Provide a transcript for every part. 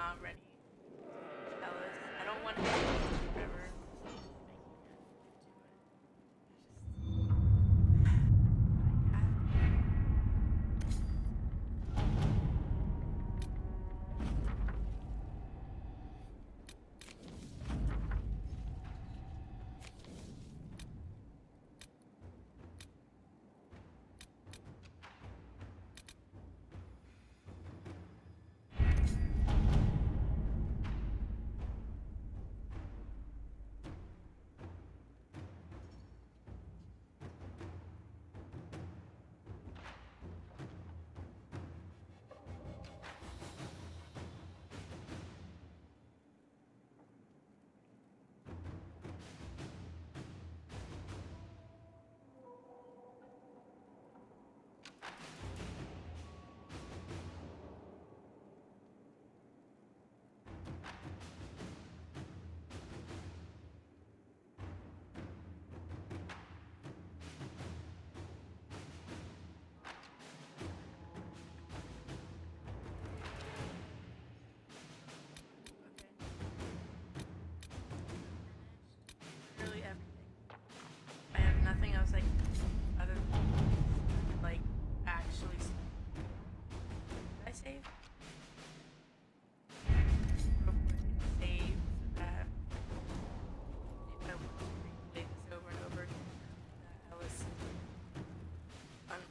not ready to tell us. I don't want to do it forever. Literally everything. I have nothing else I can do other than like actually did I save? Real quick and save so that if I want to replay this over and over again, that I was unplayable.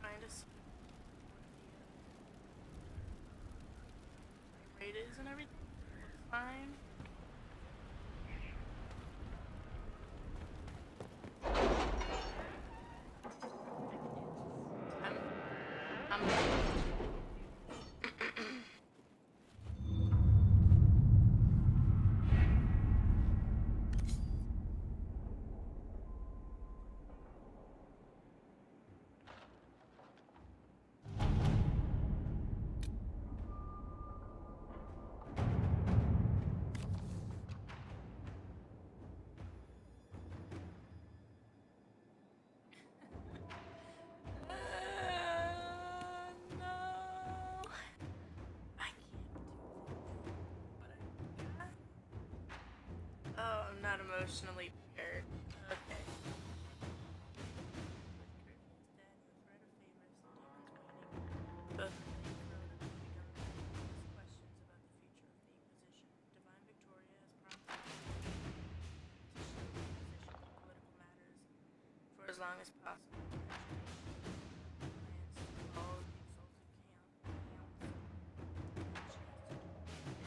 Trying to see what the rate is and everything. Looks fine. I'm no. I can't do this. Oh, I'm not emotionally prepared. Okay. Both questions about the future of the Inquisition. Divine Victoria has promised political matters for as long as possible.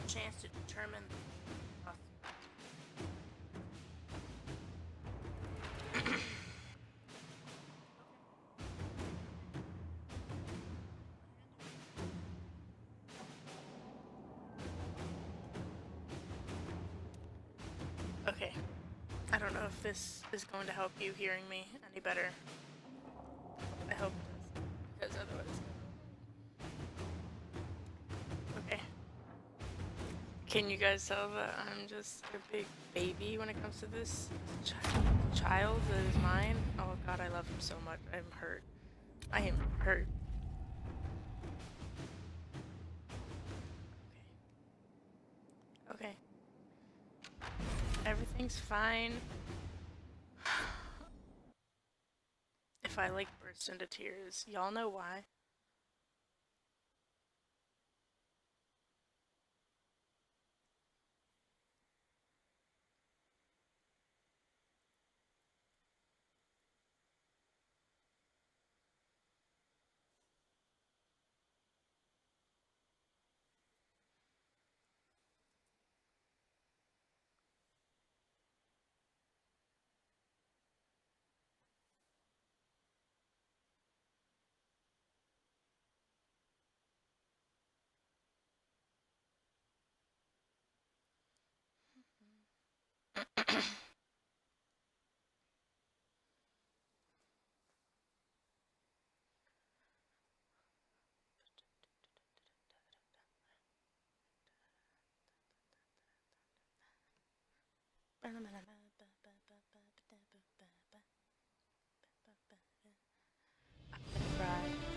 Chance to determine okay. I don't know if this is going to help you hearing me any better. I hope it does, because otherwise. Okay. Can you guys tell that I'm just a big baby when it comes to this child that is mine? Oh god, I love him so much. I'm hurt. I am hurt. Okay. Everything's fine. If I like burst into tears, y'all know why?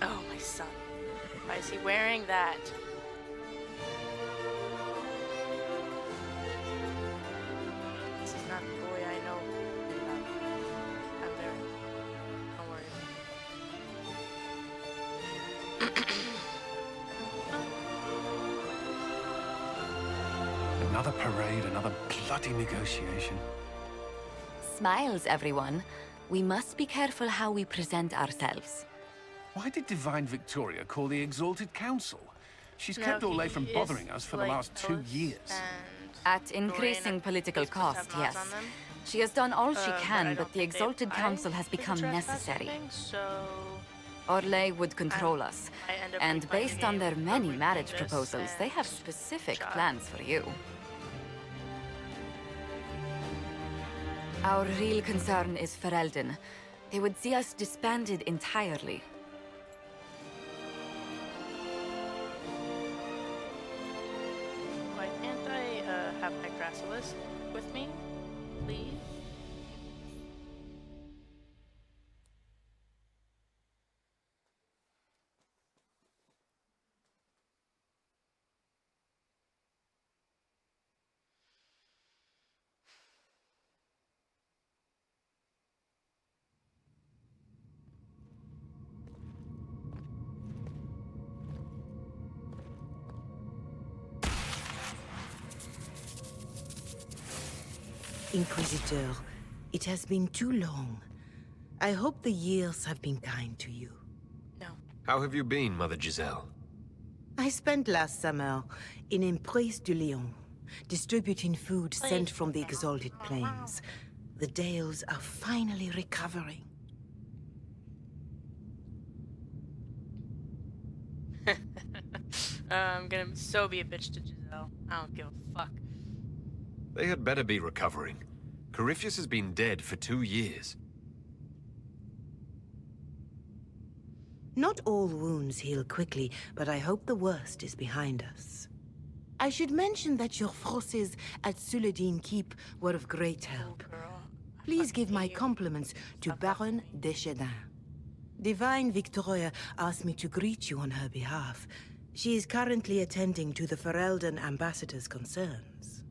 Oh, my son. Why is he wearing that? This is not the boy I know. I'm there. Don't worry. Another parade, another bloody negotiation. Smiles, everyone. We must be careful how we present ourselves. Why did Divine Victoria call the Exalted Council? She's kept No, Orlais from he bothering is, us for the like, last 2 jealous years. and At increasing Dorian political is supposed to cost, have mods yes. on them. She has done all she But I can, don't but the think they Exalted buy Council has the become trespassing necessary. thing, so Orlais would control us. I end up And replaying based the on game their or many reading marriage this proposals, they and have specific shot. plans for you. Our real concern is Ferelden. They would see us disbanded entirely. Why can't I have my Grassilist with me, please? Inquisitor, it has been too long. I hope the years have been kind to you. No. How have you been, Mother Giselle? I spent last summer in Emprise de Lyon, distributing food sent from the Exalted Plains. The Dales are finally recovering. I'm gonna so be a bitch to Giselle. I don't give a fuck. They had better be recovering. Corypheus has been dead for 2 years. Not all wounds heal quickly, but I hope the worst is behind us. I should mention that your forces at Suladin Keep were of great help. Oh, girl. Please give my compliments to Baron Deschedin. Divine Victoria asked me to greet you on her behalf. She is currently attending to the Ferelden ambassador's concerns.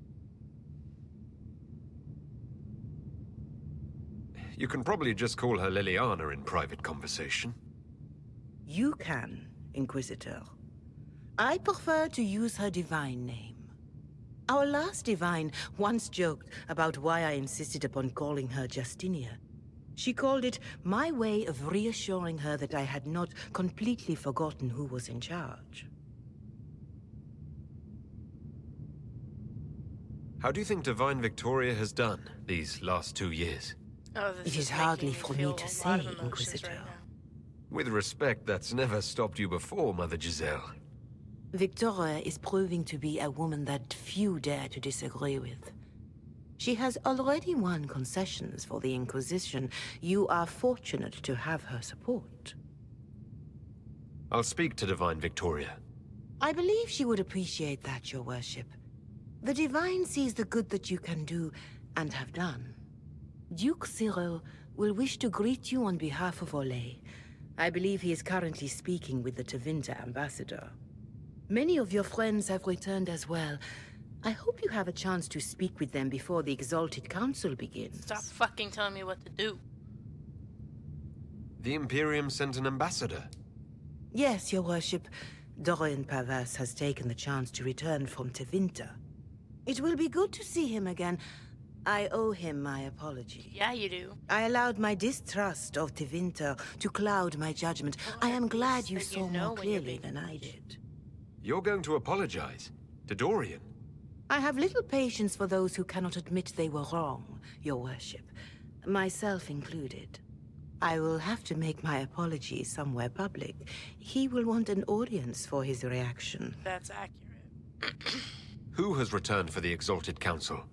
You can probably just call her Liliana in private conversation. You can, Inquisitor. I prefer to use her divine name. Our last divine once joked about why I insisted upon calling her Justinia. She called it my way of reassuring her that I had not completely forgotten who was in charge. How do you think Divine Victoria has done these last 2 years? Oh, this It is making hardly for me feel to a say, lot of emotions Inquisitor. right now. With respect, that's never stopped you before, Mother Giselle. Victoria is proving to be a woman that few dare to disagree with. She has already won concessions for the Inquisition. You are fortunate to have her support. I'll speak to Divine Victoria. I believe she would appreciate that, Your Worship. The Divine sees the good that you can do and have done. Duke Cyril will wish to greet you on behalf of Orlais. I believe he is currently speaking with the Tevinter ambassador. Many of your friends have returned as well. I hope you have a chance to speak with them before the Exalted Council begins. Stop fucking telling me what to do. The Imperium sent an ambassador. Yes, Your Worship. Dorian Pavas has taken the chance to return from Tevinter. It will be good to see him again. I owe him my apology. Yeah, you do. I allowed my distrust of Tevinter to cloud my judgment. I am glad you saw more clearly than I did. You're going to apologize? To Dorian? I have little patience for those who cannot admit they were wrong, Your Worship. Myself included. I will have to make my apology somewhere public. He will want an audience for his reaction. That's accurate. Who has returned for the Exalted Council?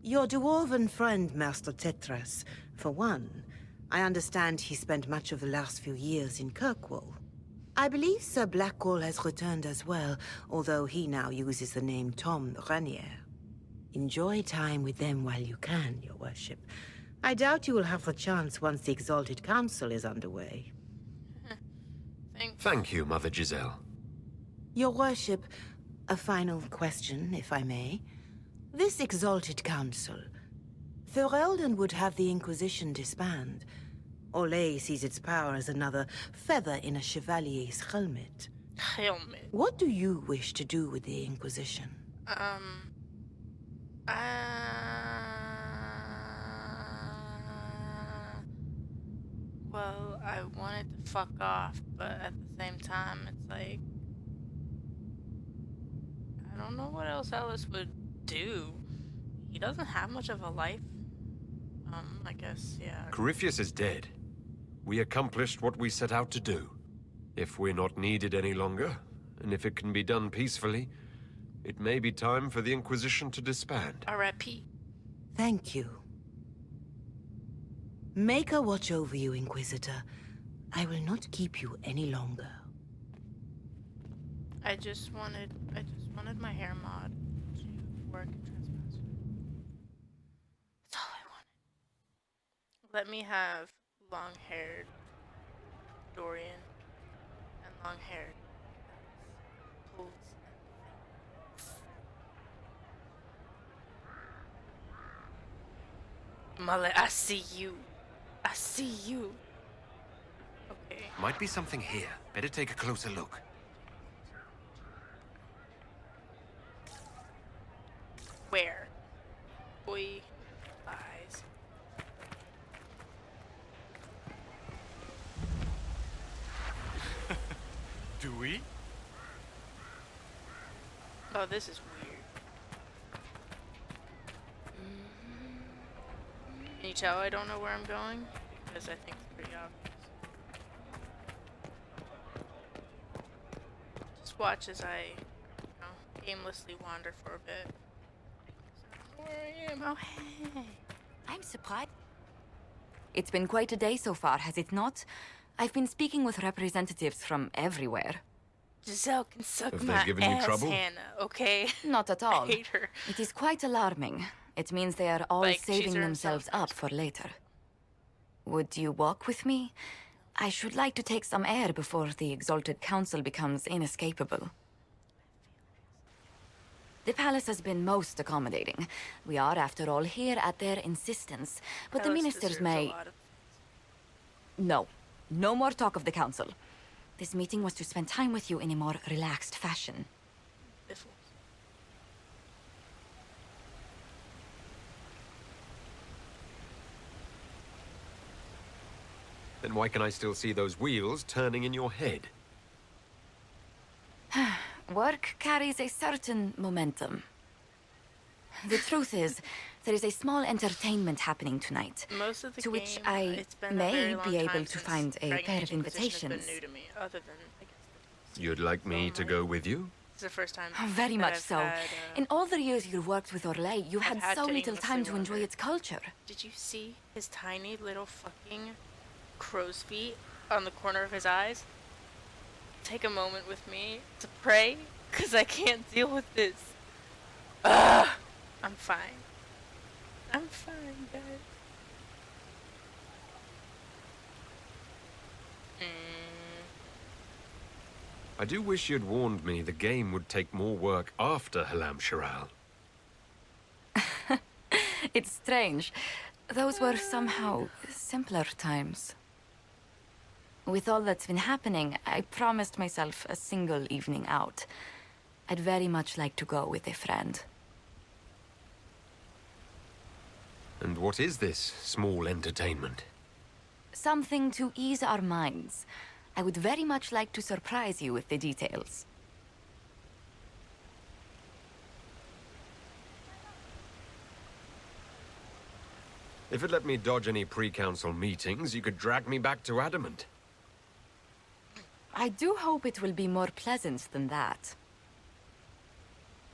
Your dwarven friend, Master Tetras. For one, I understand he spent much of the last few years in Kirkwall. I believe Sir Blackwall has returned as well, although he now uses the name Tom Ranier. Enjoy time with them while you can, Your Worship. I doubt you will have the chance once the Exalted Council is underway. Thanks. Thank you, Mother Giselle. Your Worship, a final question, if I may. This Exalted Council, Ferelden would have the Inquisition disband. Olay sees its power as another feather in a chevalier's helmet. Helmet. What do you wish to do with the Inquisition? Well, I wanted to fuck off, but at the same time, it's like, I don't know what else Alice would do. He doesn't have much of a life. I guess, yeah. Corypheus is dead. We accomplished what we set out to do. If we're not needed any longer, and if it can be done peacefully, it may be time for the Inquisition to disband. R.I.P. Thank you. Make a watch over you, Inquisitor. I will not keep you any longer. I just wanted my hair mod to work in Trespass. That's all I wanted. Let me have long-haired Dorian and long-haired Pulse. Mullet, I see you. I see you. Okay. Might be something here. Better take a closer look. Where? Boy, eyes. Do we? Oh, this is weird. Can you tell I don't know where I'm going? Because I think it's pretty obvious. Just watch as I, aimlessly wander for a bit. So, where I am? Oh, hey. I'm surprised. It's been quite a day so far, has it not? I've been speaking with representatives from everywhere. Giselle can suck Have they my given you ass, trouble? Hannah, okay? Not at all. I hate her. It is quite alarming. It means they are all Like, she's saving her themselves himself up for later. Would you walk with me? I should like to take some air before the Exalted Council becomes inescapable. The palace has been most accommodating. We are, after all, here at their insistence. But the Alice ministers deserves a may... lot of No. No more talk of the council. This meeting was to spend time with you in a more relaxed fashion. biffles. Then why can I still see those wheels turning in your head? Work carries a certain momentum. The truth is, there is a small entertainment happening tonight, Most of the to game, which I it's been a may very long be time able to since find a Dragon pair Age of Inquisition has invitations. been new to me, other than, I guess, You'd like me to go with you? it's the first time. Very that much I've so. had, In all the years you've worked with Orlais, you I've had had so to little time to aimlessly enjoy wander. its culture. Did you see his tiny little fucking crow's feet on the corner of his eyes? Take a moment with me to pray, because I can't deal with this. Ugh! I'm fine. I'm fine, guys. I do wish you'd warned me the game would take more work after Halam Shiral. It's strange. Those were somehow simpler times. With all that's been happening, I promised myself a single evening out. I'd very much like to go with a friend. And what is this small entertainment? Something to ease our minds. I would very much like to surprise you with the details. If it let me dodge any pre-council meetings, you could drag me back to Adamant. I do hope it will be more pleasant than that.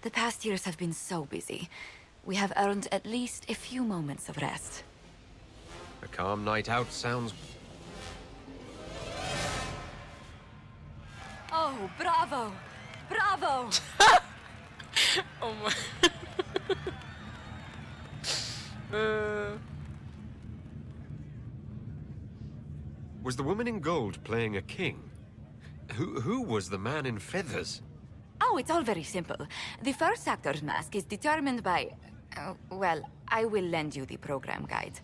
The past years have been so busy. We have earned at least a few moments of rest. A calm night out sounds... Oh, bravo! Bravo! Oh my. Uh, Was the woman in gold playing a king? Who was the man in feathers? Oh, it's all very simple. The first actor's mask is determined by... well, I will lend you the program guide.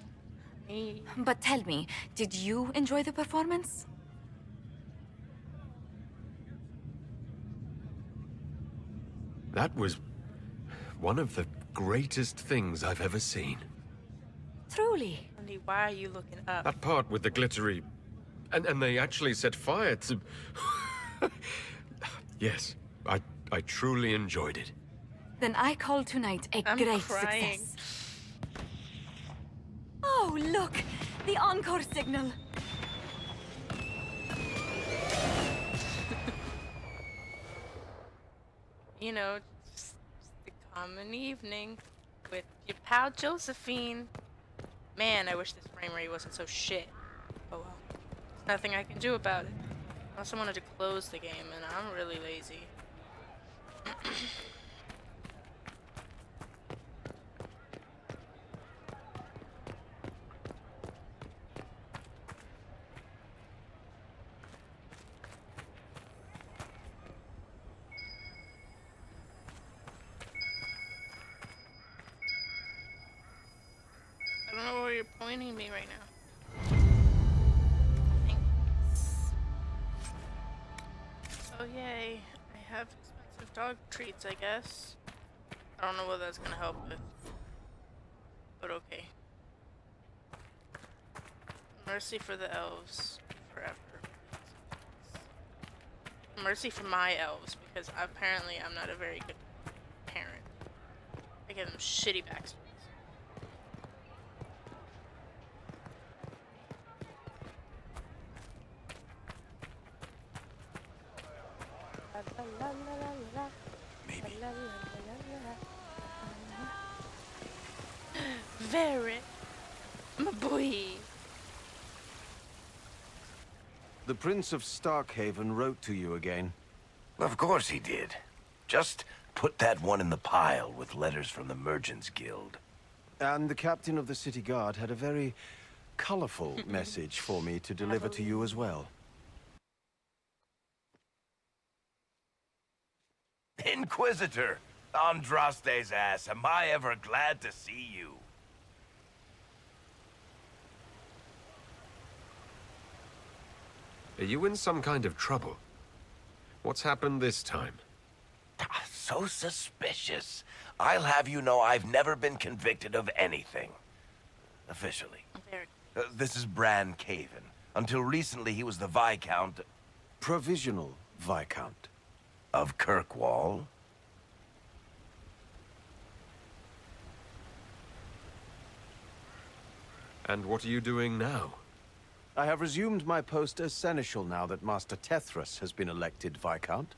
me. But tell me, did you enjoy the performance? That was one of the greatest things I've ever seen. Truly. Andy, why are you looking up? That part with the glittery... And they actually set fire to... Yes, I truly enjoyed it. Then I call tonight a I'm great crying. success. Oh, look! The encore signal! You know, just a common evening with your pal Josephine. Man, I wish this frame rate wasn't so shit. Oh well. There's nothing I can do about it. I also wanted to close the game, and I'm really lazy. I don't know where you're pointing me right now. Thanks. Oh yay, I have expensive dog treats, I guess. I don't know what that's gonna help with. But okay. Mercy for the elves. Forever. Mercy for my elves, because apparently I'm not a very good parent. I give them shitty backstories. Maybe. Very, my boy. The Prince of Starkhaven wrote to you again. Of course he did. Just put that one in the pile with letters from the Merchants Guild. And the captain of the city guard had a very colorful message for me to deliver to you as well. Inquisitor! Andraste's ass, am I ever glad to see you. Are you in some kind of trouble? What's happened this time? So suspicious. I'll have you know I've never been convicted of anything. Officially. Very. This is Bran Caven. Until recently, he was the Viscount Provisional Viscount. of Kirkwall. And what are you doing now? I have resumed my post as seneschal now that Master Tethras has been elected Viscount.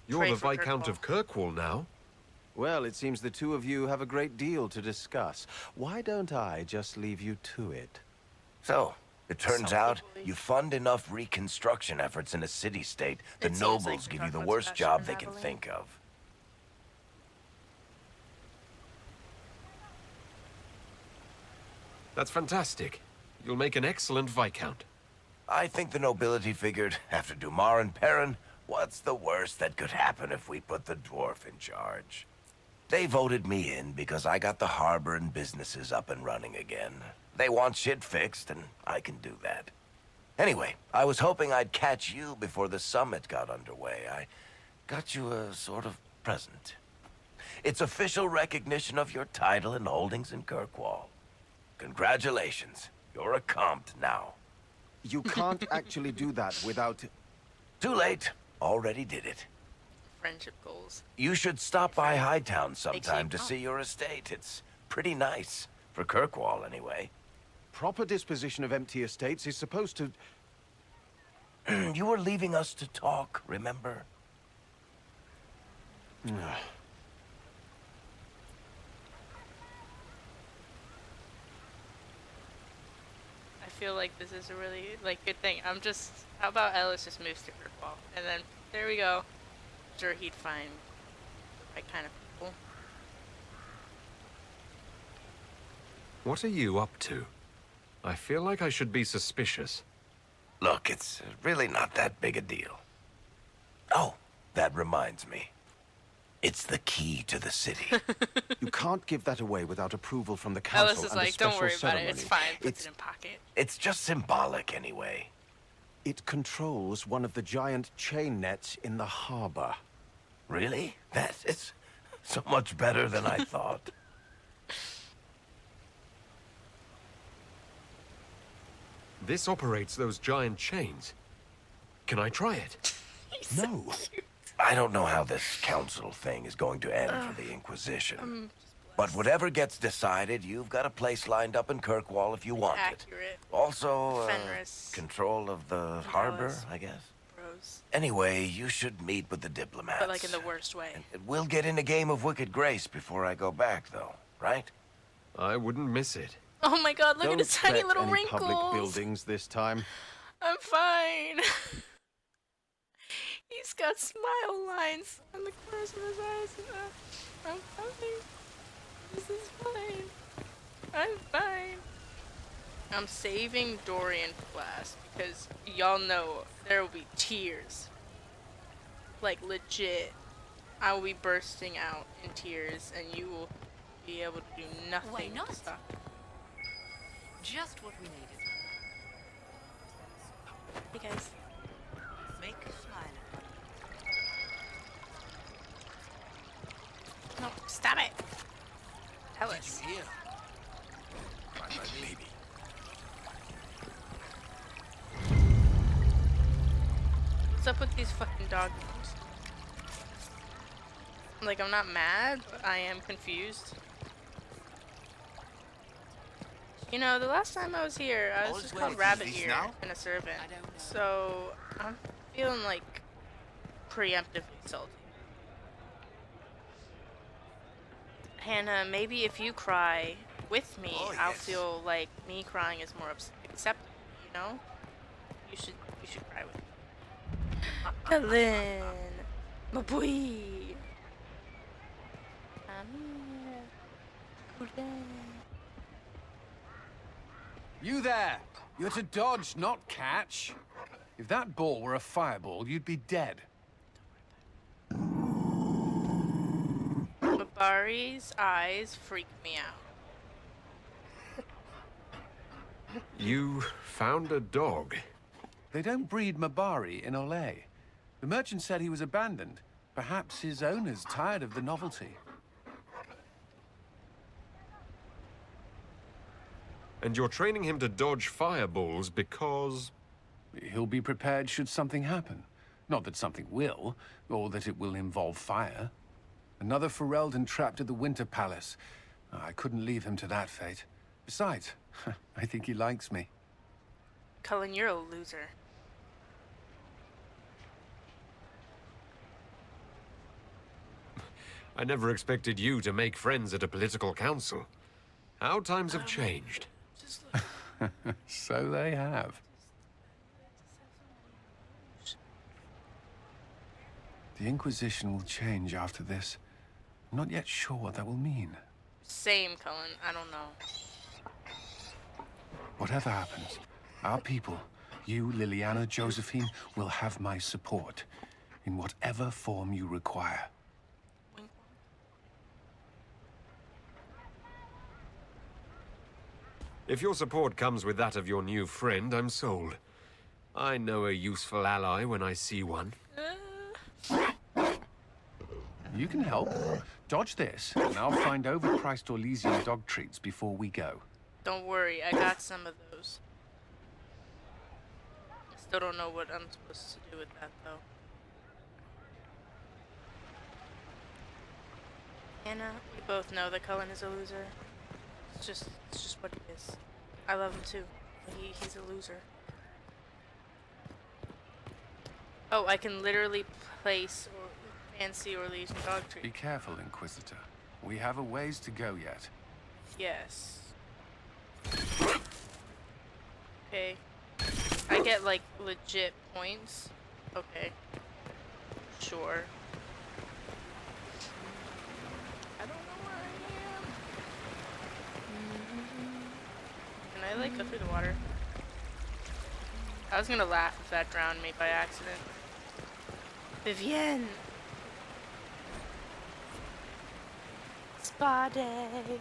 You're Pray the for Viscount of Kirkwall now? Well, it seems the two of you have a great deal to discuss. Why don't I just leave you to it? So, it turns Salty out boys. you fund enough reconstruction efforts in a city-state, the It seems nobles like we're give you the talking about worst Sebastian job and they can Aveline. think of. That's fantastic. You'll make an excellent Viscount. I think the nobility figured, after Dumar and Perrin, what's the worst that could happen if we put the dwarf in charge? They voted me in because I got the harbor and businesses up and running again. They want shit fixed, and I can do that. Anyway, I was hoping I'd catch you before the summit got underway. I got you a sort of present. It's official recognition of your title and holdings in Kirkwall. Congratulations. You're a compt now. You can't actually do that without... Too late. Already did it. Friendship goals. You should stop by Hightown sometime you to come. see your estate. It's pretty nice. For Kirkwall, anyway. Proper disposition of empty estates is supposed to... You were leaving us to talk, remember? I feel like this is a really good thing. How about Ellis just moves to Kirkwall, and then there we go. I'm sure he'd find the right kind of people. What are you up to? I feel like I should be suspicious. Look, it's really not that big a deal. Oh, that reminds me. It's the key to the city. You can't give that away without approval from the Alice council is and a like, special don't worry ceremony. about it. It's fine. Puts it in pocket. It's just symbolic anyway. It controls one of the giant chain nets in the harbor. Really? That is so much better than I thought. This operates those giant chains. Can I try it? No. I don't know how this council thing is going to end for the Inquisition. But whatever gets decided, you've got a place lined up in Kirkwall if you want Accurate. it. Also, Fenris. control of the harbor, I guess. Bros. Anyway, you should meet with the diplomats. But like in the worst way. We'll get in a game of Wicked Grace before I go back, though, right? I wouldn't miss it. Oh my god, look at Don't his tiny threat little any wrinkles. public buildings this time. I'm fine. He's got smile lines on the corners of his eyes. I'm fine. This is fine. I'm fine. I'm saving Dorian for last because y'all know there will be tears. Like legit. I will be bursting out in tears and you will be able to do nothing Why not? to stop it. Just what we needed. Hey guys. Make a smile. No, stop it. Alice. Here. My baby. What's up with these fucking dog names? Like, I'm not mad, but I am confused. You know, the last time I was here, I was just called Rabbit Ear and a servant. So, I'm feeling like preemptively salty. Hannah, maybe if you cry with me, I'll feel like me crying is more acceptable, you know? You should cry with me. Helen, my boy. You there! You're to dodge, not catch. If that ball were a fireball, you'd be dead. Mabari's eyes freak me out. You found a dog. They don't breed Mabari in Olay. The merchant said he was abandoned. Perhaps his owner's tired of the novelty. And you're training him to dodge fireballs because... He'll be prepared should something happen. Not that something will, or that it will involve fire. Another Ferelden trapped at the Winter Palace. I couldn't leave him to that fate. Besides, I think he likes me. Cullen, you're a loser. I never expected you to make friends at a political council. How times have changed. Just look. So they have. The Inquisition will change after this. I'm not yet sure what that will mean. Same, Cullen. I don't know. Whatever happens, our people, you, Liliana, Josephine, will have my support. In whatever form you require. Wink, If your support comes with that of your new friend, I'm sold. I know a useful ally when I see one. You can help. Dodge this, and I'll find overpriced Orlesian dog treats before we go. Don't worry, I got some of those. I still don't know what I'm supposed to do with that, though. Hannah, we both know that Cullen is a loser. It's just what he is. I love him too. But he's a loser. Oh, I can literally place fancy Orlesian dog Be treat. careful, Inquisitor. We have a ways to go yet. Yes. Okay. I get like legit points. Okay. Sure. I don't know where I am. like go through the water. I was gonna laugh if that drowned me by accident. Vivienne! Spa day.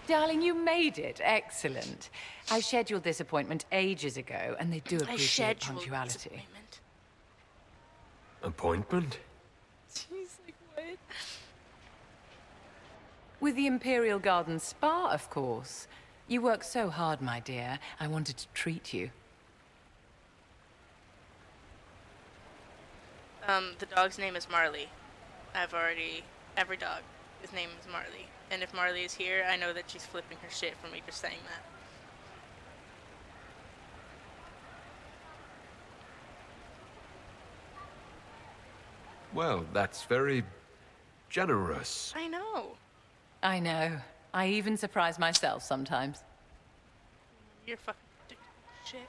Darling, you made it. Excellent. I scheduled this appointment ages ago, and they do appreciate punctuality. Appointment? She's like, what? With the Imperial Garden Spa, of course. You work so hard, my dear. I wanted to treat you. The dog's name is Marley. Every dog, his name is Marley. And if Marley is here, I know that she's flipping her shit for me just saying that. Well, that's very generous. I know. I know. I even surprise myself sometimes. You're fucking ridiculous shit.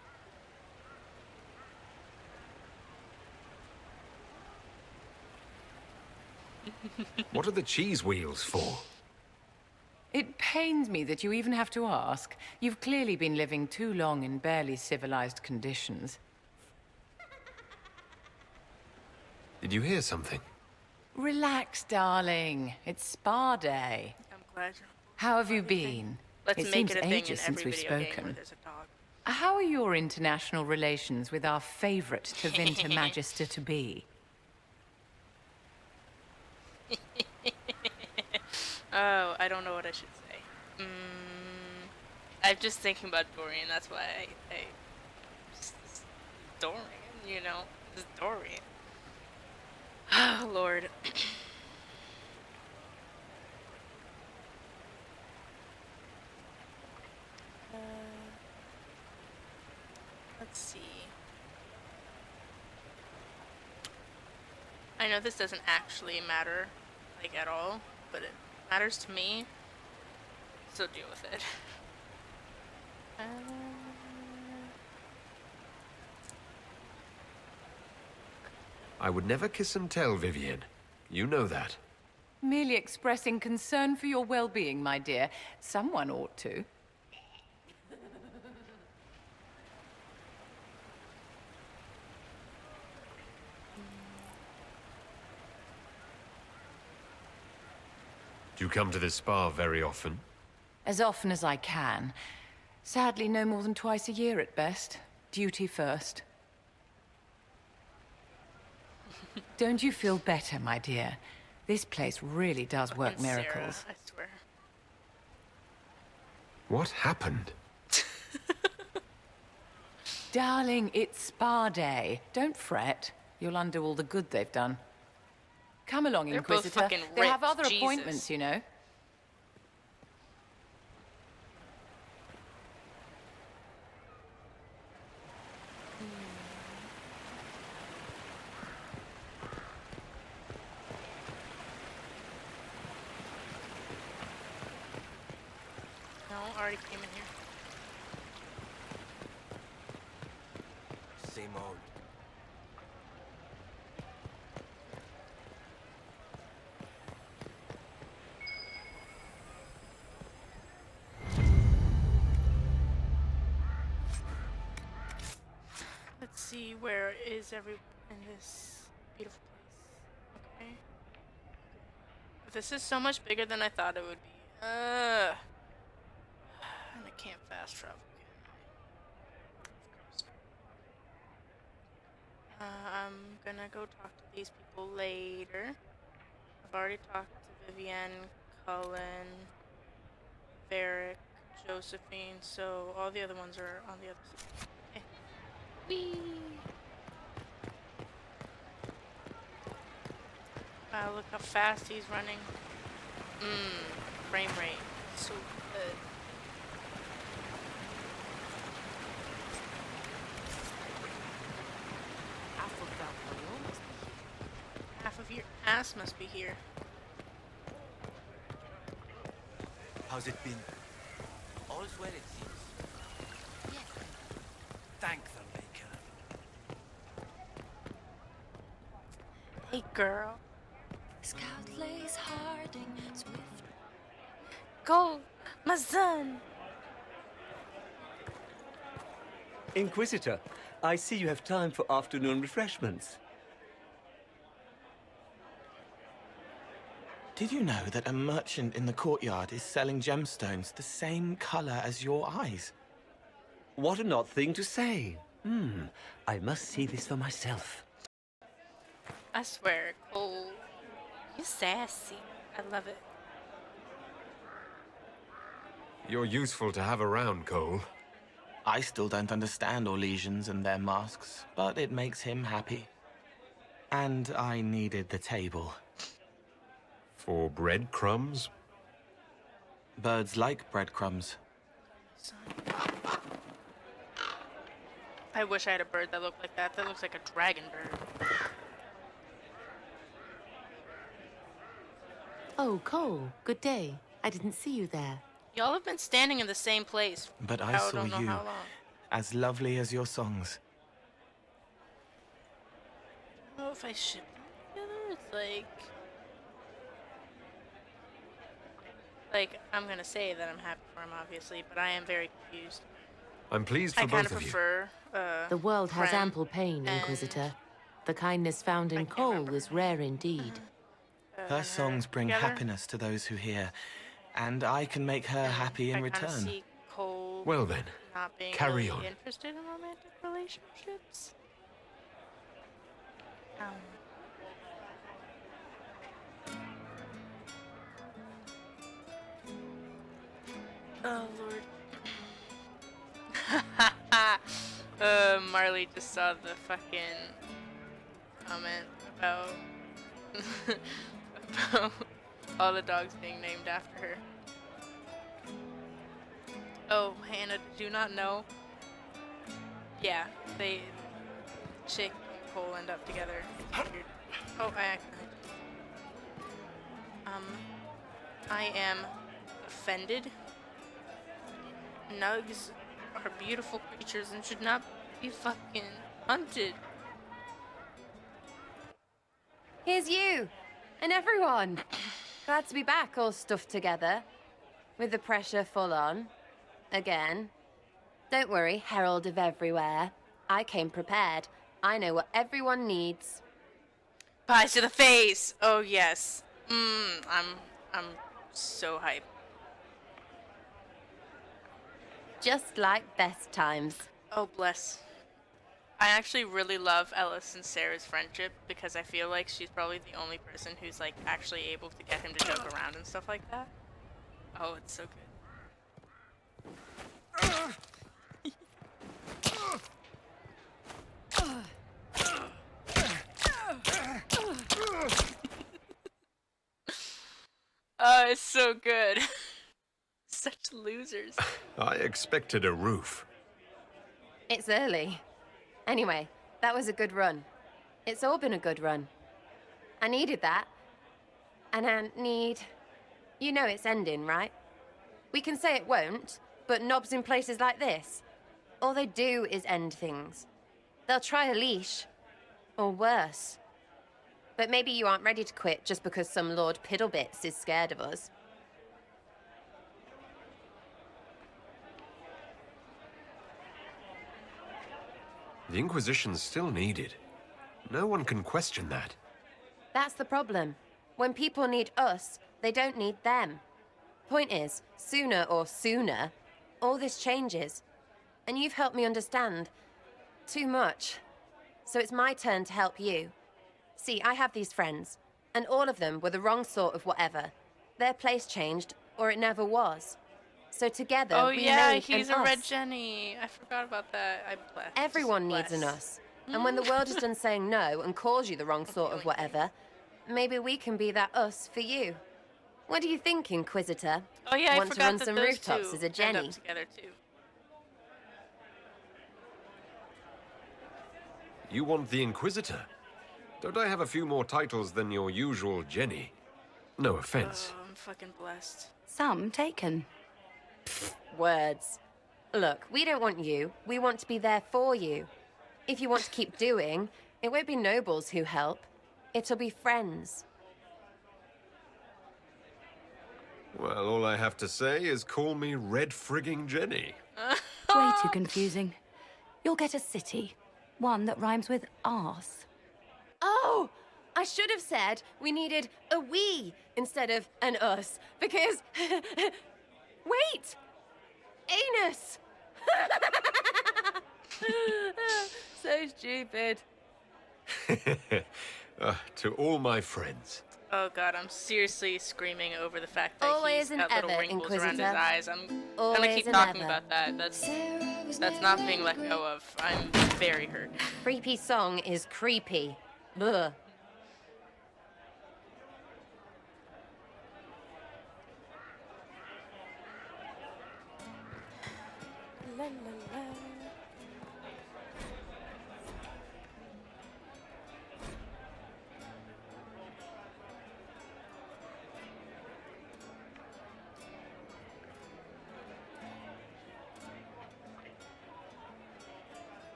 What are the cheese wheels for? It pains me that you even have to ask. You've clearly been living too long in barely civilized conditions. Did you hear something? Relax, darling. It's spa day. I'm glad you're... How have you been? Let's It make seems it a thing in ages since every we've video game where spoken. there's a dog. How are your international relations with our favorite Tevinter Magister-to-be? Oh, I don't know what I should say. I'm just thinking about Dorian, that's why I just Dorian, you know? Just Dorian. Oh, Lord. Let's see. I know this doesn't actually matter, like, at all, but it matters to me, so deal with it. I would never kiss and tell, Vivienne. You know that. Merely expressing concern for your well-being, my dear. Someone ought to. Do you come to this spa very often? As often as I can. Sadly, no more than twice a year at best. Duty first. Don't you feel better, my dear? This place really does work Fucking Sarah, miracles. I swear. What happened? Darling, it's spa day. Don't fret. You'll undo all the good they've done. Come along, They're both Inquisitor. fucking They have ripped, other Jesus. appointments, you know. No, already came in here. Same old. Let's see, where is everyone in this beautiful place? Okay. This is so much bigger than I thought it would be. And I can't fast travel again. I'm gonna go talk to these people later. I've already talked to Vivienne, Cullen, Varric, Josephine, so all the other ones are on the other side. Okay. Whee! Wow, look how fast he's running. Frame rate. So good. Half of your ass must be here. How's it been? All's well, it seems. Yes. Thank the Maker. Hey, girl. Scout lays harding swift. Go, my son. Inquisitor, I see you have time for afternoon refreshments. Did you know that a merchant in the courtyard is selling gemstones the same color as your eyes? What an odd thing to say. I must see this for myself. I swear, Cole, you sassy. I love it. You're useful to have around, Cole. I still don't understand Orlesians and their masks, but it makes him happy. And I needed the table. For breadcrumbs? Birds like breadcrumbs. I wish I had a bird that looked like that. That looks like a dragon bird. Oh, Cole, good day. I didn't see you there. Y'all have been standing in the same place. But I I saw don't know you, how long. as lovely as your songs. I don't know if I ship them together. It's like I'm gonna say that I'm happy for him, obviously, but I am very confused. I'm pleased for I kind both of of you. prefer. The world has friend ample pain, and- Inquisitor. The kindness found I in can't Cole remember. is rare indeed. Her songs bring together. happiness to those who hear, and I can make her happy in I kinda return. see Cole Well then, not being carry really on. interested in romantic relationships. Oh Lord. Marley just saw the fucking comment about about all the dogs being named after her. Oh, Hannah, did you not know? Yeah, Chick and Cole end up together. It's weird. Oh, I am offended. Nugs are beautiful creatures and should not be fucking hunted. Here's you! And everyone! Glad to be back, all stuffed together. With the pressure full on. Again. Don't worry, herald of everywhere. I came prepared. I know what everyone needs. Pies to the face! Oh yes. I'm so hyped. Just like best times. Oh bless. I actually really love Ellis and Sarah's friendship because I feel like she's probably the only person who's like actually able to get him to joke around and stuff like that. Oh, it's so good. Oh, it's so good. Such losers. I expected a roof. It's early. Anyway, that was a good run. It's all been a good run. I needed that. And I need... You know it's ending, right? We can say it won't, but knobs in places like this, all they do is end things. They'll try a leash. Or worse. But maybe you aren't ready to quit just because some Lord Piddlebits is scared of us. The Inquisition's still needed. No one can question that. That's the problem. When people need us, they don't need them. Point is, sooner, all this changes. And you've helped me understand. Too much. So it's my turn to help you. See, I have these friends, and all of them were the wrong sort of whatever. Their place changed, or it never was. So together, Oh we yeah, made he's an a us. Red Jenny. I forgot about that. I'm blessed. Everyone needs an us. And when the world is done saying no and calls you the wrong sort of whatever, maybe we can be that us for you. What do you think, Inquisitor? Oh yeah, I Want to forgot run that some those rooftops two as a end Jenny? up together too. You want the Inquisitor? Don't I have a few more titles than your usual Jenny? No offense. Oh, I'm fucking blessed. Some taken. Words. Look, we don't want you. We want to be there for you. If you want to keep doing, it won't be nobles who help. It'll be friends. Well, all I have to say is call me Red Frigging Jenny. Way too confusing. You'll get a city. One that rhymes with arse. Oh! I should have said we needed a we instead of an us, because... Wait! Anus! So stupid. To all my friends. Oh god, I'm seriously screaming over the fact that Always he's and got little ever, wrinkles around his Inquisitor. eyes. I'm gonna Always keep and talking ever. about that. That's not being let go of. I'm very hurt. Creepy song is creepy. Ugh. La, la, la.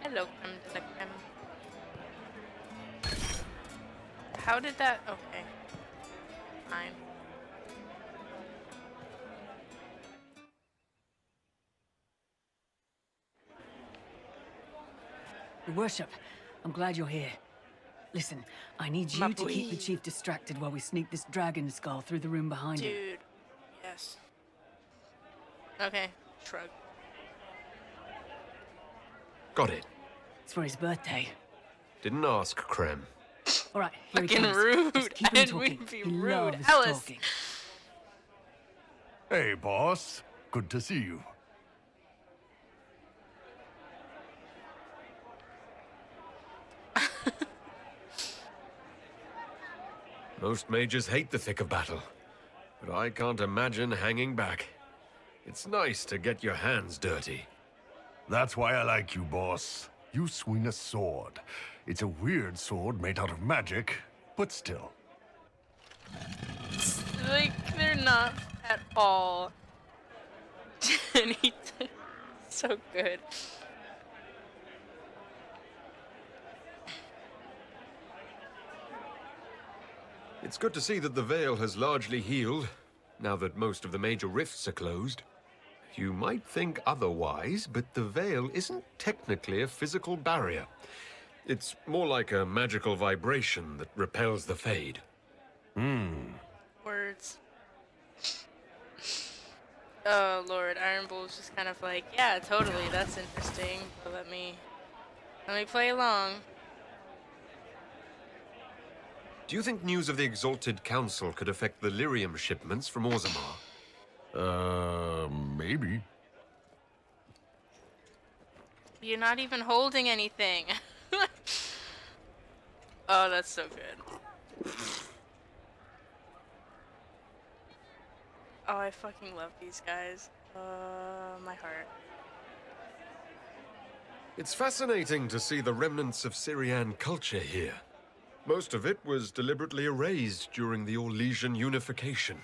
Hello, creme de la creme. How did that? Okay. Fine. Your Worship, I'm glad you're here. Listen, I need you to keep the chief distracted while we sneak this dragon skull through the room behind him. Dude. Yes. Okay. Shrug. Got it. It's for his birthday. Didn't ask, Krem. All right, here Fucking he comes. rude. Just keep I him didn't talking. mean to be He rude. loves Alice. talking. Hey, boss. Good to see you. Most mages hate the thick of battle, but I can't imagine hanging back. It's nice to get your hands dirty. That's why I like you, boss. You swing a sword. It's a weird sword made out of magic, but still. Like, they're not at all. And he so good. It's good to see that the Veil has largely healed, now that most of the major rifts are closed. You might think otherwise, but the Veil isn't technically a physical barrier. It's more like a magical vibration that repels the Fade. Words. Oh lord, Iron Bull's just kind of like, yeah, totally, that's interesting, but let me play along. Do you think news of the Exalted Council could affect the lyrium shipments from Orzammar? Maybe. You're not even holding anything. Oh, that's so good. Oh, I fucking love these guys. My heart. It's fascinating to see the remnants of Syrian culture here. Most of it was deliberately erased during the Orlesian unification,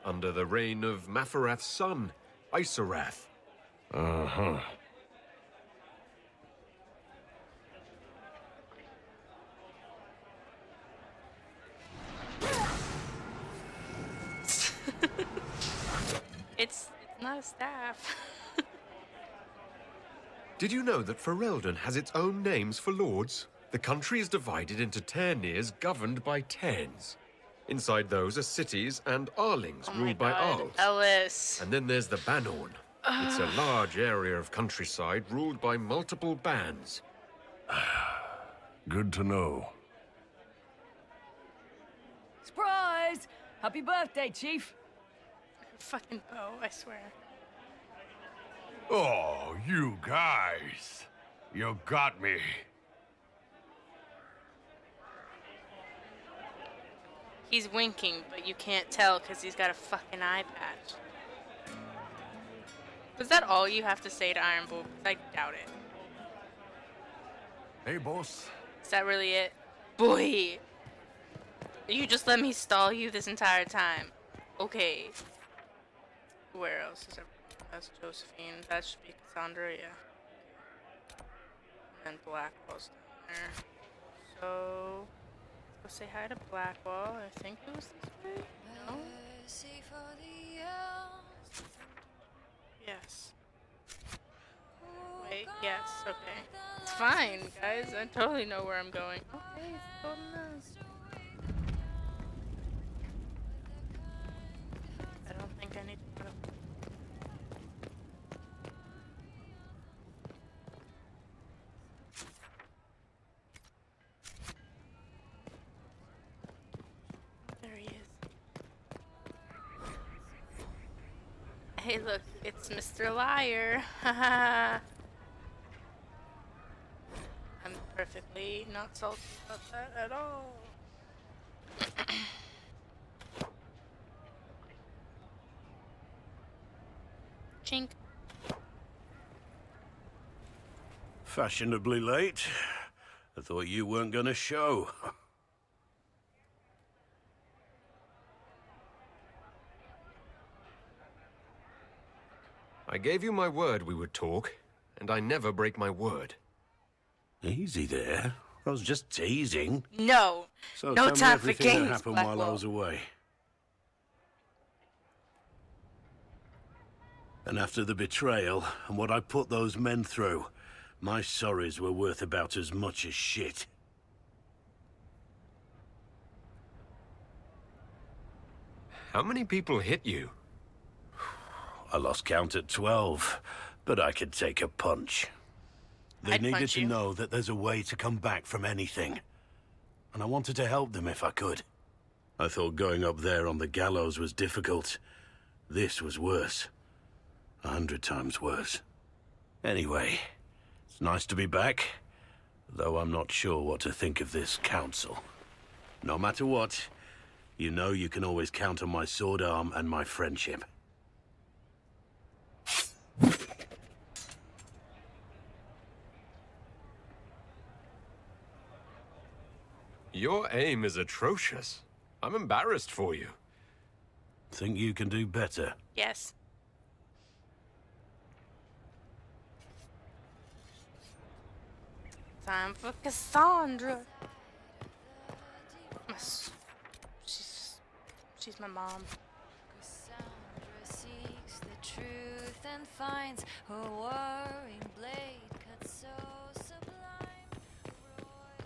under the reign of Mafarath's son, Isarath. Uh-huh. It's not a staff. Did you know that Ferelden has its own names for lords? The country is divided into Ternirs governed by Terns. Inside those are cities and Arlings ruled by Arls. Ellis. And then there's the Banorn. It's a large area of countryside ruled by multiple bands. Good to know. Surprise! Happy birthday, Chief. Fucking bow, I swear. Oh, you guys. You got me. He's winking, but you can't tell because he's got a fucking eye patch. Was that all you have to say to Iron Bull? I doubt it. Hey, boss. Is that really it? Boy! You just let me stall you this entire time. Okay. Where else is everything? That's Josephine. That should be Cassandra, yeah. And Blackwell's down there. So... let's say hi to Blackwall. I think it was this way. No? Yes. Wait, yes, okay. It's fine, guys. I totally know where I'm going. Okay, it's golden nose. I don't think I need to go. There he is. Hey, look, it's Mr. Liar. Haha. I'm perfectly not salty about that at all. Chink. Fashionably late. I thought you weren't gonna show. I gave you my word we would talk, and I never break my word. Easy there. I was just teasing. No. So No tell time me for everything that games, happened while I Blackwall. was away. And after the betrayal and what I put those men through, my sorries were worth about as much as shit. How many people hit you? I lost count at 12, but I could take a punch. They I'd needed punch to you. know that there's a way to come back from anything. And I wanted to help them if I could. I thought going up there on the gallows was difficult. This was worse. 100 times worse. Anyway, it's nice to be back, though I'm not sure what to think of this council. No matter what, you know you can always count on my sword arm and my friendship. Your aim is atrocious. I'm embarrassed for you. Think you can do better? Yes. Time for Cassandra. She's my mom. Cassandra seeks the truth and finds her warring blade cut so sublime. Royal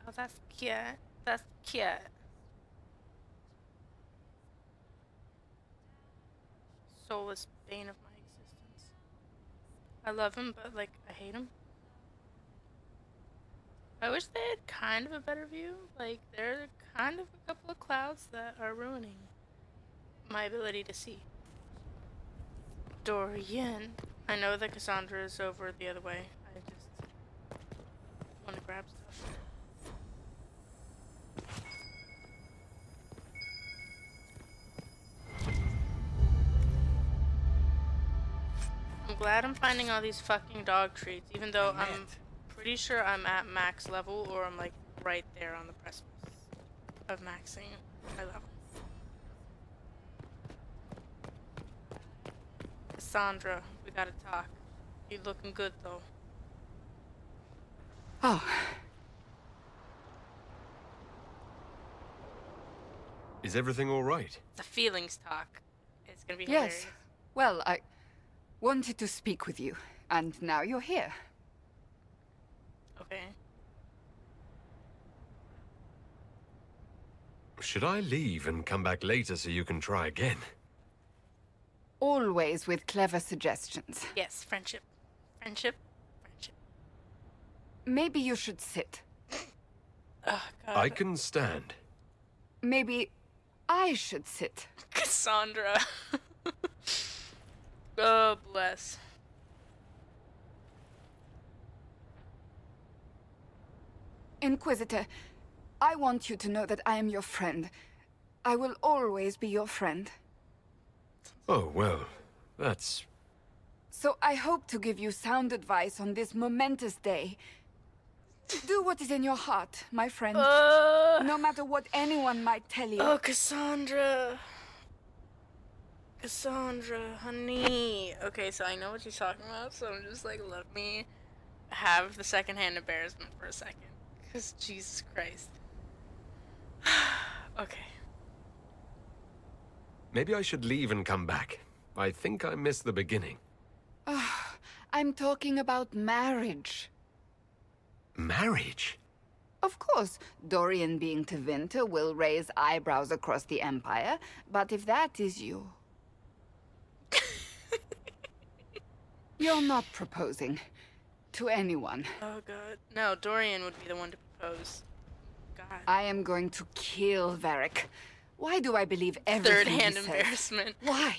Oh, that's cute. That's cute. Soulless bane of my existence. I love him, but like I hate him. I wish they had kind of a better view. Like there are kind of a couple of clouds that are ruining my ability to see. Dorian. I know that Cassandra is over the other way. I just want to grab stuff. I'm glad I'm finding all these fucking dog treats, even though I'm pretty sure I'm at max level, or I'm like right there on the precipice of maxing my level. Cassandra, we gotta talk. You looking good though. Oh. Is everything all right? The feelings talk. It's gonna be Yes. hilarious. Well, I wanted to speak with you, and now you're here. Okay. Should I leave and come back later so you can try again? Always with clever suggestions. Yes, friendship. Friendship. Friendship. Maybe you should sit. Oh, God. I can stand. Maybe I should sit. Cassandra. Oh, bless. Inquisitor, I want you to know that I am your friend. I will always be your friend. Oh, well, that's So I hope to give you sound advice on this momentous day. Do what is in your heart, my friend. No matter what anyone might tell you. Oh, Cassandra. Cassandra, honey. Okay, so I know what you're talking about, so I'm just like, let me have the secondhand embarrassment for a second. Because Jesus Christ. Okay. Maybe I should leave and come back. I think I missed the beginning. I'm talking about marriage. Marriage? Of course, Dorian being Tevinter will raise eyebrows across the Empire, but if that is you... You're not proposing to anyone. Oh god. No, Dorian would be the one to propose. God. I am going to kill Varric. Why do I believe everything Third-hand he says? embarrassment. Why?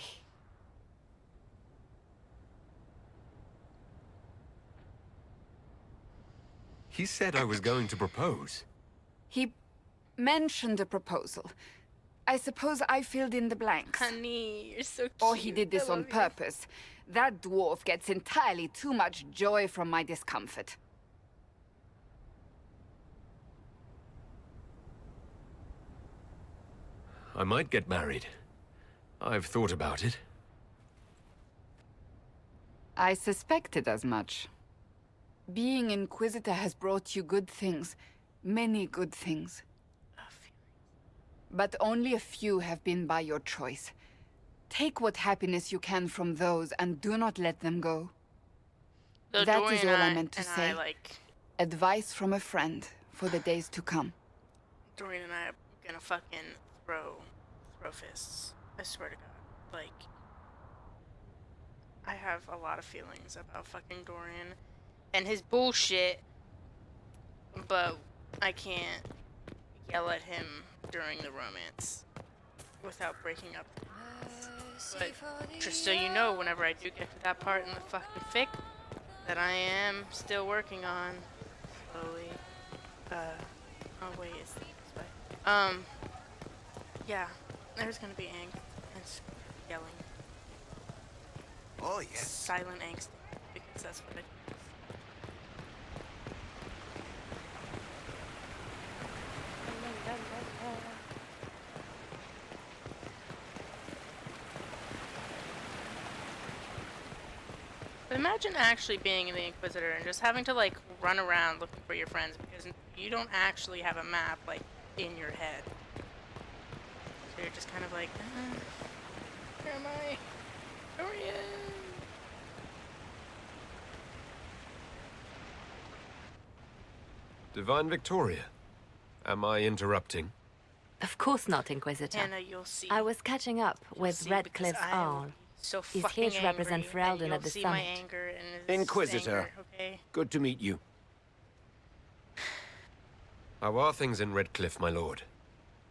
He said I was going to propose. He mentioned a proposal. I suppose I filled in the blanks. Honey, you're so cute. Or he did this I on love you. purpose. That dwarf gets entirely too much joy from my discomfort. I might get married. I've thought about it. I suspected as much. Being Inquisitor has brought you good things. Many good things. But only a few have been by your choice. Take what happiness you can from those and do not let them go. So That Dorian is all I and meant to and say. I, like, Advice from a friend for the days to come. Dorian and I are gonna fucking throw fists. I swear to God. Like, I have a lot of feelings about fucking Dorian and his bullshit, but I can't yell at him during the romance without breaking up. But just so you know, whenever I do get to that part in the fucking fic that I am still working on slowly. Oh wait, it's this way. Yeah, there's gonna be angst and yelling. Oh, yes. Silent angst, because that's what it is. But imagine actually being in the Inquisitor and just having to like run around looking for your friends because you don't actually have a map like in your head. So you're just kind of like, where am I? Dorian! Divine Victoria, am I interrupting? Of course not, Inquisitor. Hannah, you'll see. I was catching up with see, Redcliffe's because I am Arl. so He's fucking here to represent angry, Ferelden and at the you'll see my summit. anger and his Inquisitor, anger, okay? good to meet you. How are things in Redcliffe, my lord?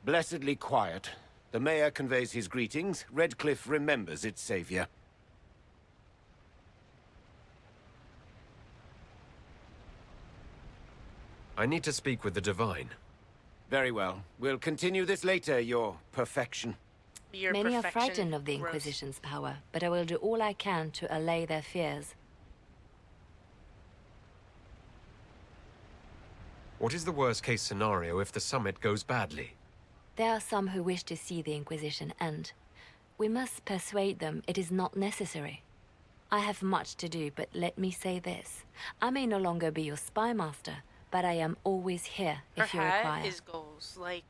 Blessedly quiet. The mayor conveys his greetings. Redcliffe remembers its savior. I need to speak with the Divine. Very well. We'll continue this later, your perfection. Your Many are perfection frightened of the gross. Inquisition's power, but I will do all I can to allay their fears. What is the worst-case scenario if the summit goes badly? There are some who wish to see the Inquisition end. We must persuade them it is not necessary. I have much to do, but let me say this. I may no longer be your spy master, but I am always here if you Her hat require. is goals. Like,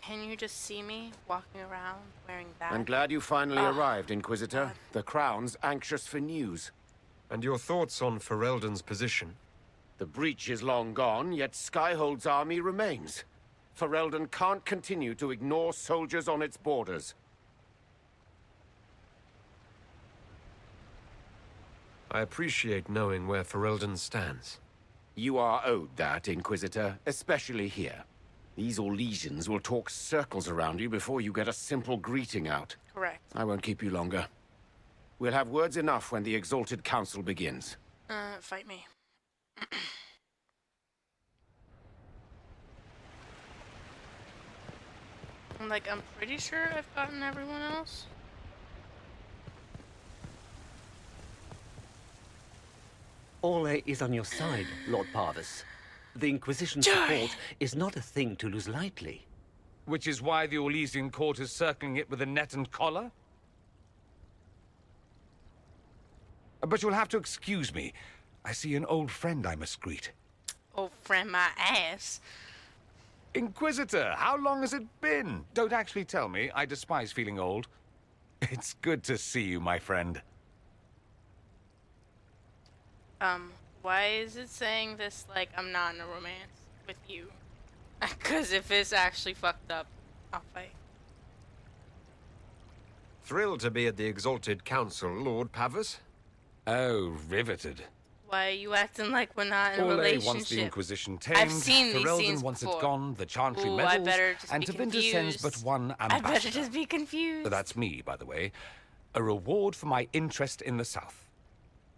can you just see me walking around wearing that? I'm glad you finally Ugh. arrived, Inquisitor. The Crown's anxious for news. And your thoughts on Ferelden's position? The breach is long gone, yet Skyhold's army remains. Ferelden can't continue to ignore soldiers on its borders. I appreciate knowing where Ferelden stands. You are owed that, Inquisitor, especially here. These Orlesians will talk circles around you before you get a simple greeting out. Correct. I won't keep you longer. We'll have words enough when the Exalted Council begins. Fight me. I'm pretty sure I've gotten everyone else. Ole is on your side, Lord Parvis. The Inquisition's support is not a thing to lose lightly. Which is why the Orlesian court is circling it with a net and collar? But you'll have to excuse me. I see an old friend I must greet. Old friend my ass. Inquisitor, how long has it been? Don't actually tell me. I despise feeling old. It's good to see you, my friend. Why is it saying this like I'm not in a romance with you? Because if it's actually fucked up, I'll fight. Thrilled to be at the Exalted Council, Lord Parvis. Oh, riveted. Why are you acting like we're not in a Ole relationship? wants the Inquisition tamed, I've seen these Ferelden scinns wants before. it gone, the Chantry Ooh, medals, I better just and be Tevinter sends but confused. one I ambassador. better just be confused. That's me, by the way. A reward for my interest in the South.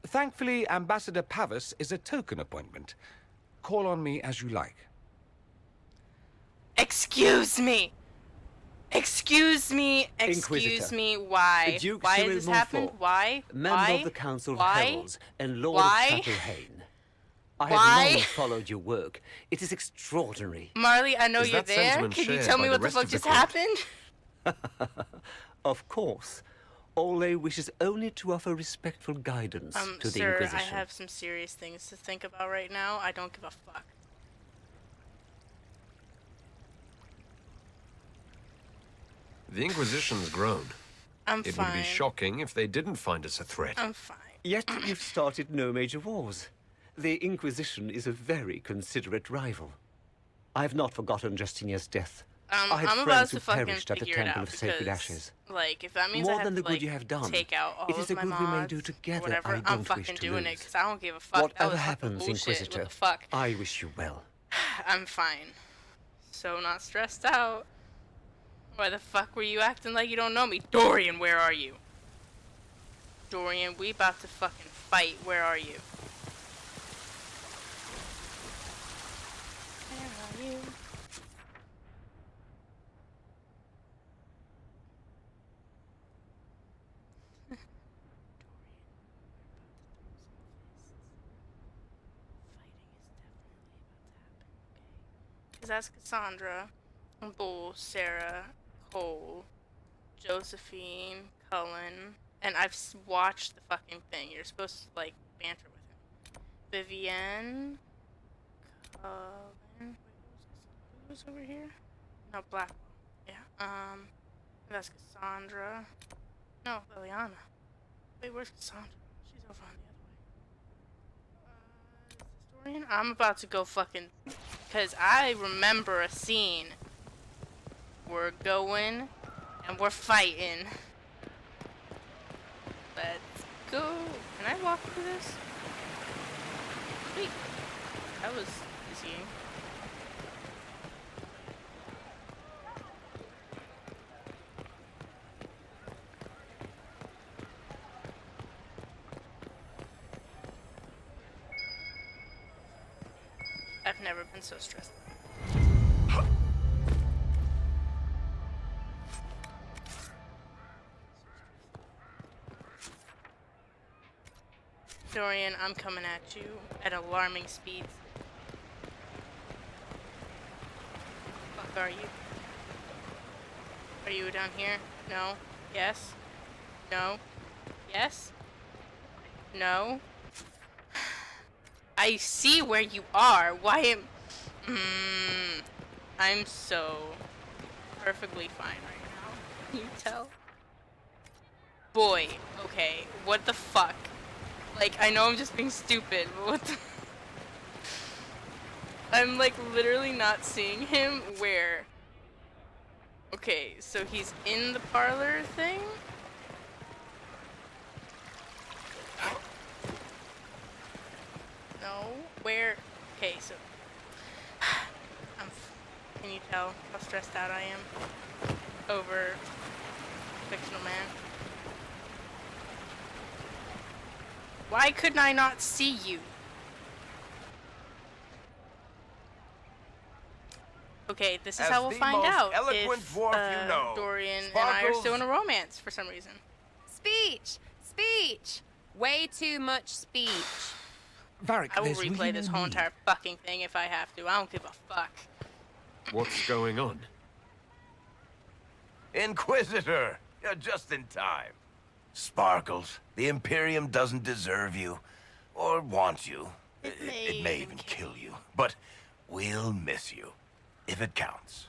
Thankfully, Ambassador Parvis is a token appointment. Call on me as you like. Excuse me! Excuse me! Excuse Inquisitor. me! Why? Duke Why Cyril has this happened? Montfort, Why? Member Why? of the Council of Why? Heralds and Lord Why? of Chattelhain. I Why? have long followed your work. It is extraordinary. Marley, I know Is you're that there. sentiment Can you shared tell by me the what the rest fuck of the just court? happened? Of course. Ole wishes only to offer respectful guidance to the sir, Inquisition. I have some serious things to think about right now. I don't give a fuck. The Inquisition's grown. I'm It fine. would be shocking if they didn't find us a threat. I'm fine. Yet you've started no major wars. The Inquisition is a very considerate rival. I have not forgotten Justinia's death. I had I'm about friends to who fucking perished at the figure it Temple out of Sacred because, Ashes. like, if that means More I have than to, the good like, you have done. take out all It is of a my good we may mods do or together. whatever, I I'm don't fucking wish to doing it lose. because I don't give a fuck. That Whatever was fucking happens, bullshit. Inquisitor, What the fuck? I wish you well. I'm fine. So not stressed out. Why the fuck were you acting like you don't know me? Dorian, where are you? Dorian, we about to fucking fight. Where are you? Where are you? Because that's Cassandra, Bull, Sarah, Cole, Josephine, Cullen, and I've watched the fucking thing. You're supposed to, like, banter with him. Vivienne, Cullen, who's over here? No, Blackwell. Yeah, that's Cassandra. No, Liliana. Wait, where's Cassandra? She's over on the other way. Is this Dorian? I'm about to go fucking... Because I remember a scene. We're going and we're fighting. Let's go. Can I walk through this? Sweet. That was easy. I've never been so stressed. Dorian, I'm coming at you at alarming speeds. Fuck are you? Are you down here? No? Yes? No? Yes? No? I see where you are. Why am... I'm so perfectly fine right now. Can you tell? Boy, okay, what the fuck? Like, I know I'm just being stupid, but what the... I'm, like, literally not seeing him where... Okay, so he's in the parlor thing? No? Where? Okay, so... Can you tell how stressed out I am over fictional man? Why couldn't I not see you? Okay, this is As how we'll the find most out eloquent if dwarf you know, Dorian and I are still Sparkles- in a romance for some reason. Speech! Speech! Way too much speech. Varric, I will there's replay really this no whole need. entire fucking thing if I have to. I don't give a fuck. What's going on? Inquisitor! You're just in time. Sparkles, the Imperium doesn't deserve you. Or want you. It may even kill you. But we'll miss you. If it counts.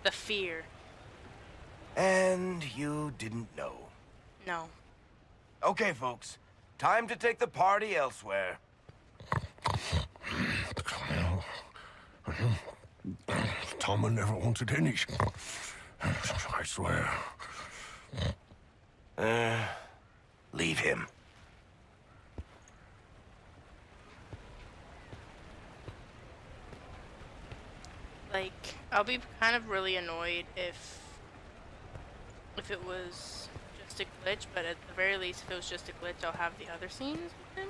The fear. And you didn't know. No. Okay, folks. Time to take the party elsewhere. Tama never wanted any. I swear. Leave him. Like, I'll be kind of really annoyed if it was just a glitch, but at the very least, if it was just a glitch, I'll have the other scenes with him.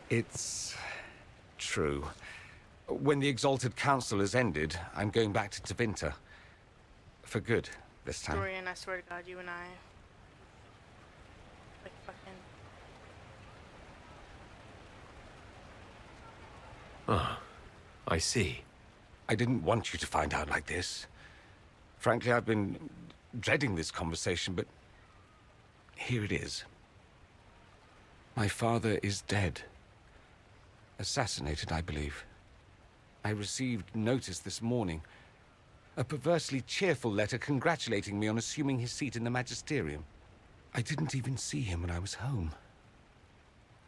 It's true. When the Exalted Council has ended, I'm going back to Tevinter. For good, this time. Dorian, I swear to God, you and I... Like, fucking... Ah, I see. I didn't want you to find out like this. Frankly, I've been dreading this conversation, but here it is. My father is dead. Assassinated, I believe. I received notice this morning. A perversely cheerful letter congratulating me on assuming his seat in the Magisterium. I didn't even see him when I was home.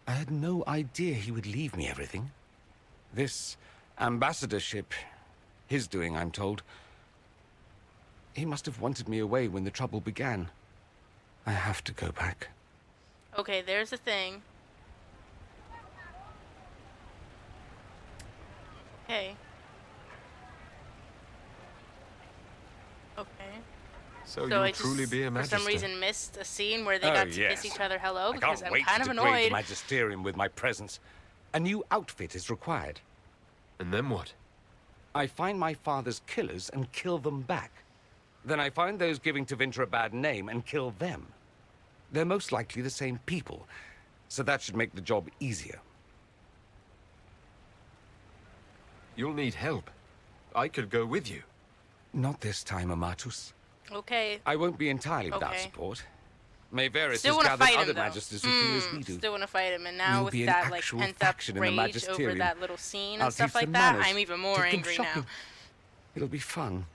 I had no idea he would leave me everything. This ambassadorship, his doing, I'm told. He must have wanted me away when the trouble began. I have to go back. Okay, there's the thing. Okay. Okay. So I you'll truly be a for magister. some reason, missed a scene where they Oh, got to yes. kiss each other hello, I because can't I'm wait kind to of degrade annoyed. the Magisterium with my presence. A new outfit is required. And then what? I find my father's killers and kill them back. Then I find those giving Tevinter a bad name and kill them. They're most likely the same people, so that should make the job easier. You'll need help. I could go with you. Not this time, Amatus. Okay. I won't be entirely without Okay. support. Mayveris Still has want to gathered fight other him, though. magisters who feel as we do. Still want to fight him, and now We'll with be an that like actual pent up faction in the rage over Magisterium. that little scene I'll and stuff teach like them that, manners, I'm even more take them angry shopping. now. It'll be fun.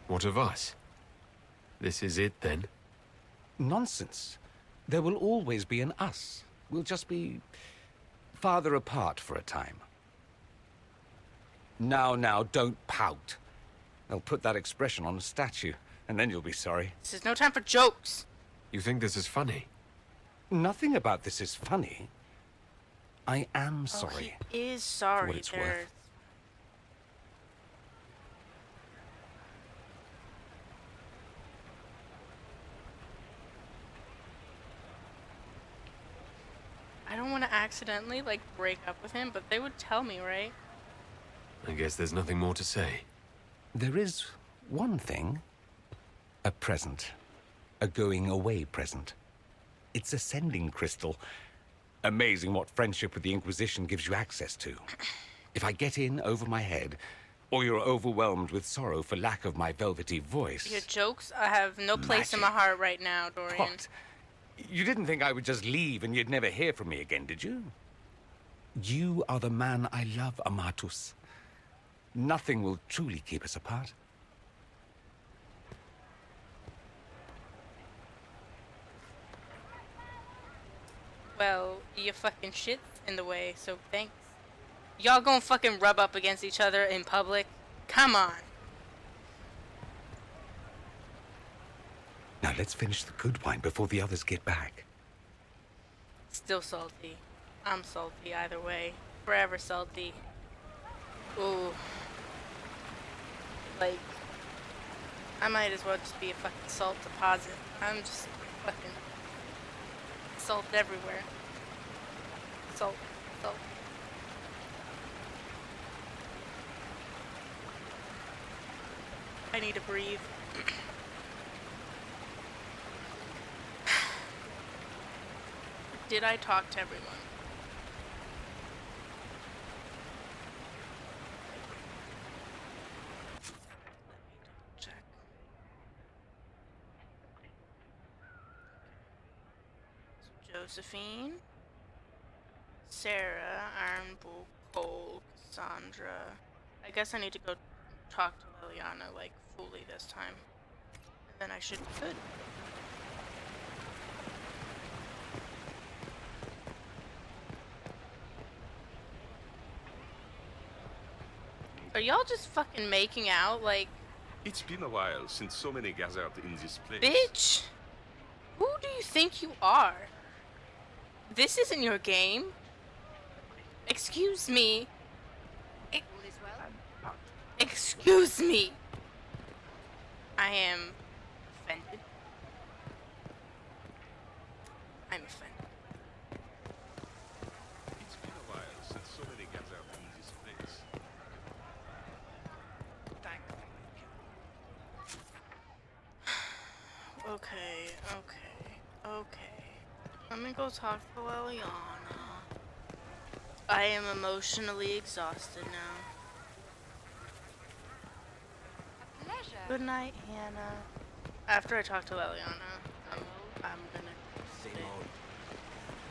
What of us? This is it, then? Nonsense. There will always be an us. We'll just be farther apart for a time. Now, don't pout. They'll put that expression on a statue, and then you'll be sorry. This is no time for jokes. You think this is funny? Nothing about this is funny. I am Oh, sorry. he is sorry. what it's worth. I don't want to accidentally like break up with him, but they would tell me, right? I guess there's nothing more to say. There is one thing. A present. A going-away present. It's a sending crystal. Amazing what friendship with the Inquisition gives you access to. If I get in over my head, or you're overwhelmed with sorrow for lack of my velvety voice... Your jokes, I have no place in my heart right now, Dorian. What? You didn't think I would just leave and you'd never hear from me again, did you? You are the man I love, Amatus. Nothing will truly keep us apart. Well, your fucking shit's in the way, so thanks. Y'all gonna fucking rub up against each other in public? Come on. Now let's finish the good wine before the others get back. Still salty. I'm salty either way. Forever salty. Ooh. Like, I might as well just be a fucking salt deposit. I'm just fucking salt everywhere. Salt, salt. I need to breathe. did I talk to everyone? Check. So Josephine, Sarah, Ironbull, Cole, Cassandra. I guess I need to go talk to Liliana, like, fully this time. And then I should be good. Are y'all just fucking making out, like... It's been a while since so many gathered in this place. Bitch! Who do you think you are? This isn't your game. Excuse me. Excuse me. I am offended. I'm offended. It's been a while since so many gathered in this place. Okay. Let me go talk to Liliana. I am emotionally exhausted now. Good night, Hannah. After I talk to Liliana, I'm gonna sit.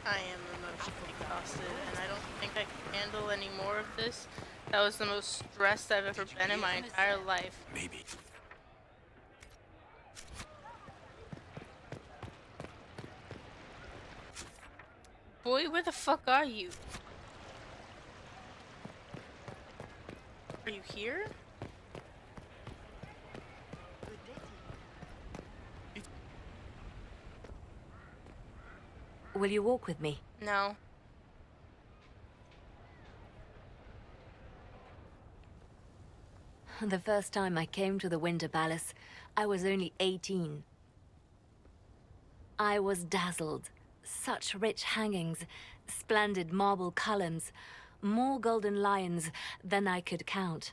I am emotionally exhausted, and I don't think I can handle any more of this. That was the most stressed I've ever been in my entire life. Maybe. Boy, where the fuck are you? Are you here? Will you walk with me? No. The first time I came to the Winter Palace, I was only 18. I was dazzled. Such rich hangings, splendid marble columns, more golden lions than I could count.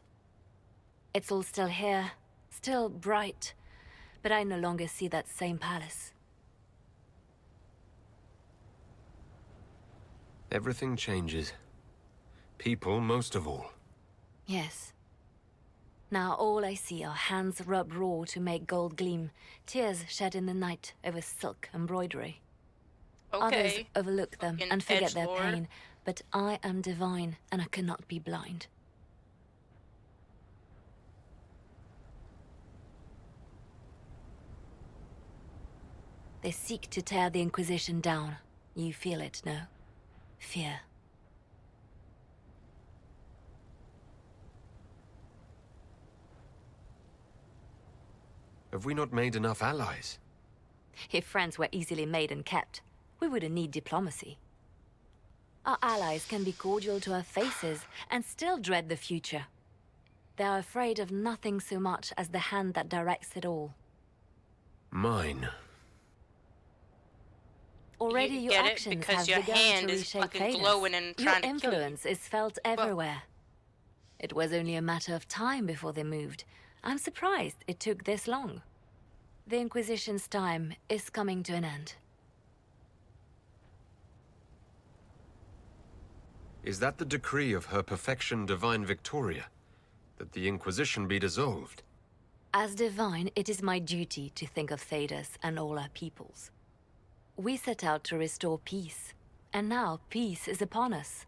It's all still here, still bright, but I no longer see that same palace. Everything changes. People most of all. Yes. Now all I see are hands rubbed raw to make gold gleam, tears shed in the night over silk embroidery. Others Okay. overlook them Fucking and forget their edgelord. pain, but I am divine and I cannot be blind. They seek to tear the Inquisition down. You feel it, no? Fear. Have we not made enough allies? If friends were easily made and kept, we wouldn't need diplomacy. Our allies can be cordial to our faces and still dread the future. They are afraid of nothing so much as the hand that directs it all. Mine. Already You your get it? actions Because have your begun hand to is reshape fucking Thedas. glowing and Your trying to kill you. influence is felt everywhere. It was only a matter of time before they moved. I'm surprised it took this long. The Inquisition's time is coming to an end. Is that the decree of Her Perfection Divine Victoria? That the Inquisition be dissolved? As divine, it is my duty to think of Thedas and all our peoples. We set out to restore peace, and now peace is upon us.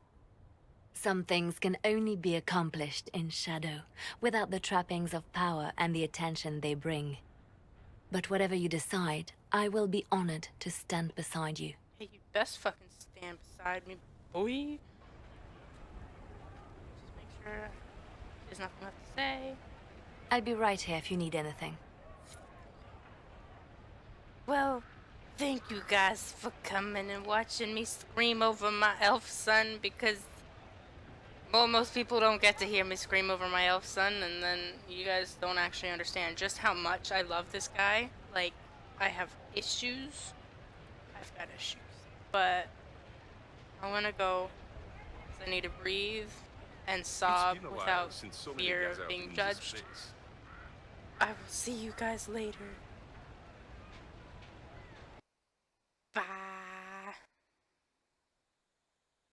Some things can only be accomplished in shadow, without the trappings of power and the attention they bring. But whatever you decide, I will be honored to stand beside you. Hey, you best fucking stand beside me, boy. Just make sure there's nothing left to say. I'll be right here if you need anything. Well, thank you guys for coming and watching me scream over my elf son, because, well, most people don't get to hear me scream over my elf son, and then you guys don't actually understand just how much I love this guy. Like, I have issues. I've got issues. But I'm gonna go, 'cause I need to breathe and sob It's been a while without since so many fear gathered of being in this judged. place. I will see you guys later.